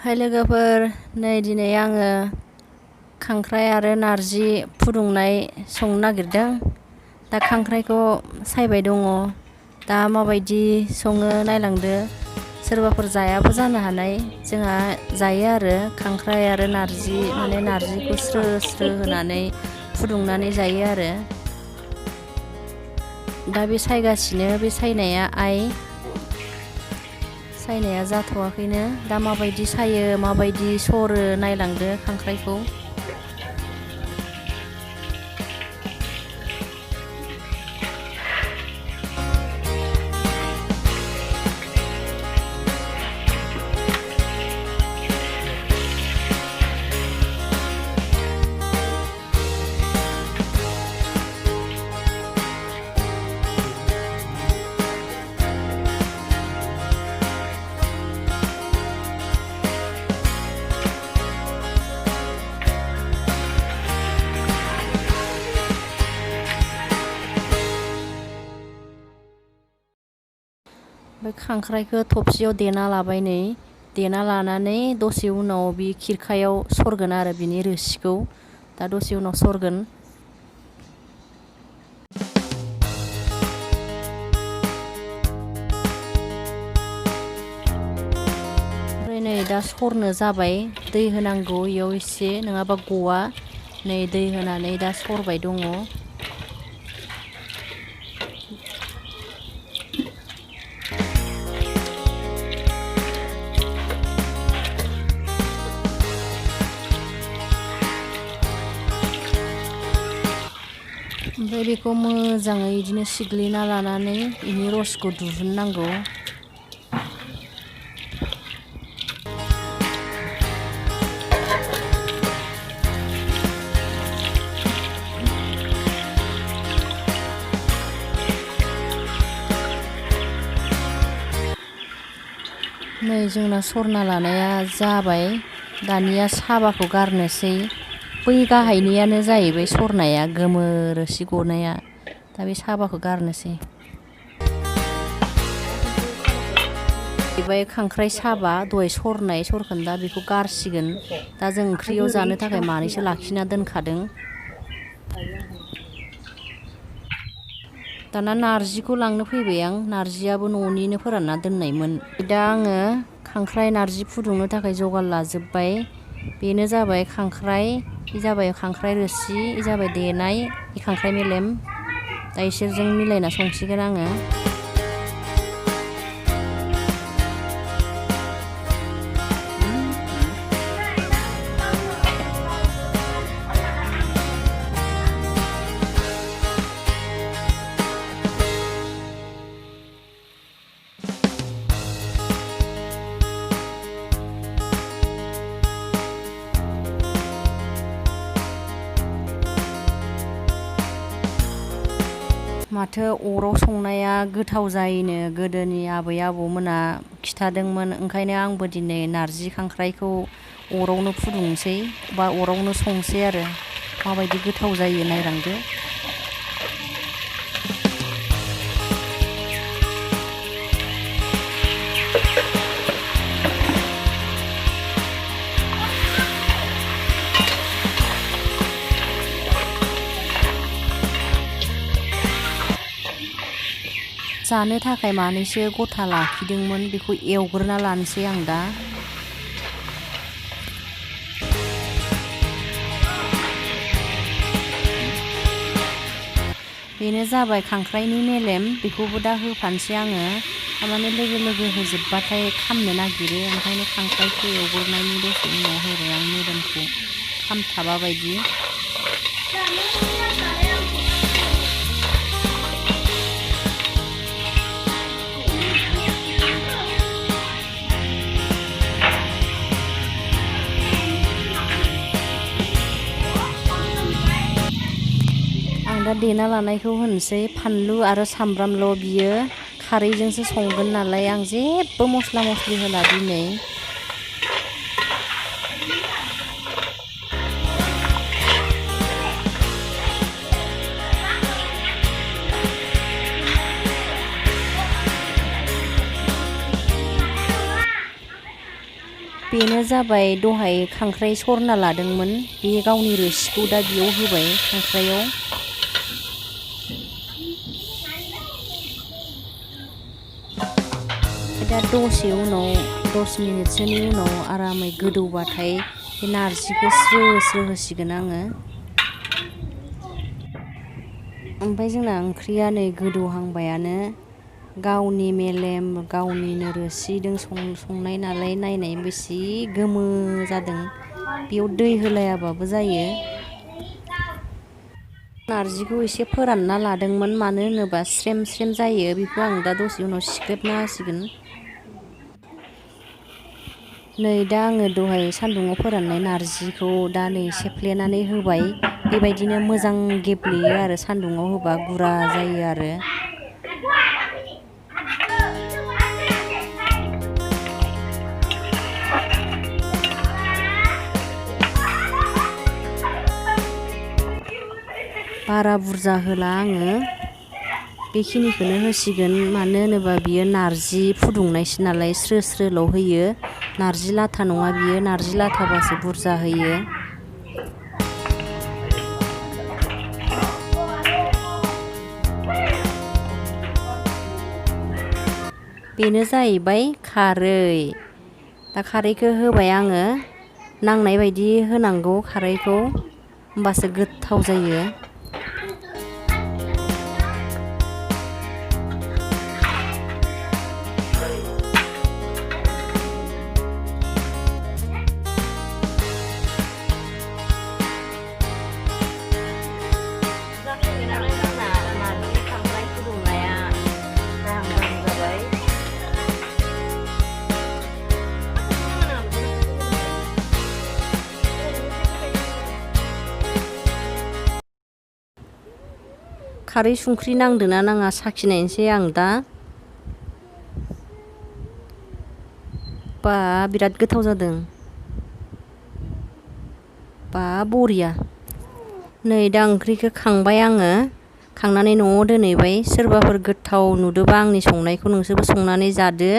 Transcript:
हाय लोगोफोर, नै दिनै आङो खांख्राइ आरो नारजि फुदुंनाय संनो नागिरदों। दा खांख्राइखौ सायबाय दङ। दा माबायदि सङो नायलांदो। सोरबाफोर जायाबो जानो हानाय, जोंहा जायो आरो खांख्राइ आरो नारजि, माने नारजिखौ स्रो स्रो होनानै फुदुंनानै जायो आरो। दा बे सायगासिनो, बे सायनाया सायनाया जाथ'वाखैनो। दा माबायदि सायो, माबायदि सरो नायलांदो खांख्राइखौ। बे खांख्राइखौ थबसियाव देना लाबाय, नै देना लानानै दसे उनाव बे खिरखायाव सरगोन आरो बिनि रोसिखौ। दा दसे उनाव सरगोन। ओमफ्राय नै दा सरनो जाबाय, दै होनांगौ इयाव एसे, नङाबा गवा। नै दै होनानै दा सरबाय दङ। ओमफ्राय बेखौ मोजाङै बिदिनो सिग्लिना लानानै बेनि रसखौ दिहुननांगौ। नै जोंना सरना लानाया जाबाय। दानिया साबाखौ गारनोसै। बै गाहायनियानो जाहैबाय सरनाया, गोमो रोसि गनाया। दा बे साबाखौ गारनोसै। बेबाय खांख्राइ साबा दहाय सरखोन्दा, बेखौ गारसिगोन। दा जों ओंख्रियाव जानो थाखाय मानैसो लाखिना दोनखादों। दाना नारजिखौ लांनो फैबाय आं। नारजियाबो न'निनो फोरानना दोननायमोन। दा आङो खांख्राइ नारजि फुदुंनो थाखाय जगार लाजोब्बाय। बेनो जाबाय खांख्राइ, बे जाबाय खांख्राइ रोसि, बे जाबाय देनाय खांख्राइ मेलेम। दा इसोरजों मिलायना संसिगोन आङो। माथो अराव संनाया गोथाव जायोनो गोदोनि आबै आबौमोना खिथादोंमोन। ओंखायनो आंबो दिनै नारजि खांख्राइखौ अरावनो फुदुंसै, बा अरावनो संसै आरो। माबायदि गोथाव जायो नायलांदो। जानो थाखाय मानैसो गथा लाखिदोंमोन, बेखौ एवग्रोना लानोसै आं दा। बेनो जाबाय खांख्राइनि मेलेम, बेखौबो दा होफानोसै आङो। थारमाने लोगो लोगो होजोबबाथाय खामनो नागिरो, ओंखायनो खांख्राइखौ एवग्रोनायनि दसे उनाव होबाय आं मेलेमखौ खामथाबा बायदि। दा देना लानायखौ होनोसै। फानलु आरो सामब्रामल', बियो खारैजोंसो संगोन नालाय, आं जेबो मस्ला मस्लि होला दिनै। बेनो जाबाय दहाय खांख्राइ सरना लादोंमोन, बे गावनि रोसिखौ दा बेयाव होबाय खांख्राइयाव। दा दसे उनाव 10 मिनिटसोनि उनाव आरामै गोदौबाथाय बे नारजिखौ स्रो स्रो होसिगोन आङो। ओमफ्राय जोंना ओंख्रिया नै गोदौहांबायानो, गावनि मेलेम गावनिनो रोसिजों संनाय नालाय नायनाय बेसे गोमो जादों। बेयाव दै होलायाबाबो जायो। नारजिखौ एसे फोरानना लादोंमोन, मानो होनोबा स्रेम स्रेम जायो। बेखौ आं दा दसे उनाव सिख्रेबना होसिगोन। नै दा आङो दहाय सान्दुङाव फोराननाय नारजिखौ दा नै सेफ्लेनानै होबाय। बेबायदिनो मोजां गेब्लेयो आरो सान्दुङाव होबा गुरा जायो आरो। बारा बुरजा होला आङो, बेखिनिखौनो होसिगोन। मानो होनोबा बियो नारजि फुदुंनायसो नालाय, स्रो स्रोल' होयो। नारजि लाथा नङा बियो, नारजि लाथाबासो बुरजा होयो। बेनो जाहैबाय खारै। दा खारैखौ होबाय आङो, नांनाय बायदि होनांगौ खारैखौ, होमबासो गोथाव जायो। खारै संख्रि नांदोंना नाङा साखिनायनोसै आं दा। बा बिराद गोथाव जादों, बा बरिया। नै दा ओंख्रिखौ खांबाय आङो, खांनानै न'आव दोनहैबाय। सोरबाफोर गोथाव नुदोंबा आंनि संनायखौ नोंसोरबो संनानै जादो।